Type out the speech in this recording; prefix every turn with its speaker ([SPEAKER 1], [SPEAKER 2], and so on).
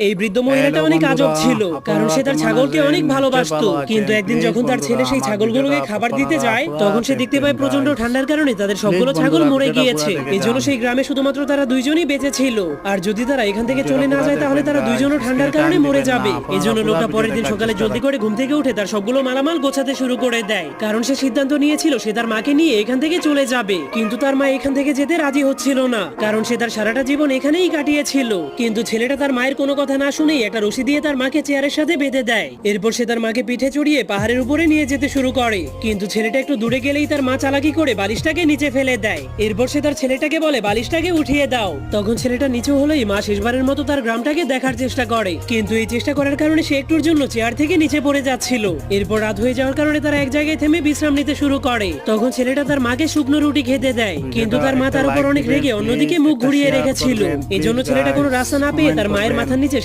[SPEAKER 1] এই বৃদ্ধ মহিলাটা অনেক আজব ছিল, কারণ সে তার ছাগলকে অনেক ভালোবাসতো। কিন্তু একদিন যখন তার ছেলে সেই ছাগলগুলোকে খাবার দিতে যায়, তখন সে দেখতে পায় প্রচন্ড ঠান্ডার কারণে তাদের সবগুলো ছাগল মরে গিয়েছে। এজন্য সেই গ্রামে শুধুমাত্র তারা দুইজনই বেঁচে ছিল। আর যদি তারা এখান থেকে চলে না যায়, তাহলে তারা দুইজনও ঠান্ডার কারণে মরে যাবে। এজন্য লোকটা পরের দিন সকালে জলদি করে ঘুম থেকে উঠে তার সবগুলো মালামাল গোছাতে শুরু করে দেয়, কারণ সে সিদ্ধান্ত নিয়েছিল সে তার মাকে নিয়ে এখান থেকে চলে যাবে। কিন্তু তার মা এখান থেকে যেতে রাজি হচ্ছিল না, কারণ সে তার সারাটা জীবন এখানেই কাটিয়েছিল। কিন্তু ছেলেটা তার মায়ের কোনো কথা না শুনেই একটা রশি দিয়ে তার মাকে চেয়ারের সাথে বেঁধে দেয়। এরপর সে তার মাকে পিঠে চড়িয়ে পাহাড়ের উপরে নিয়ে যেতে শুরু করে। কিন্তু ছেলেটা একটু দূরে গেলেই তার মা চালাকি করে বালিশটাকে নিচে ফেলে দেয়। এরপর সে তার ছেলেটাকে বলে বালিশটাকে উঠিয়ে দাও। তখন ছেলেটা নিচু হলেই মা শেষবারের মতো তার গ্রামটাকে দেখার চেষ্টা করে, কিন্তু এই চেষ্টা করার কারণে সে একটুর জন্য চেয়ার থেকে নিচে পড়ে যাচ্ছিল। এরপর রাত হয়ে যাওয়ার কারণে তারা এক জায়গায় থেমে বিশ্রাম নিতে শুরু করে। তখন ছেলেটা তার মাকে শুকনো রুটি খেতে দেয়, কিন্তু তার মা তার উপর অনেক রেগে অন্যদিকে মুখ ঘুরিয়ে রেখেছিল। এজন্য ছেলেটা কোনো রাস্তা না পেয়ে তার মায়ের মাথার নিচে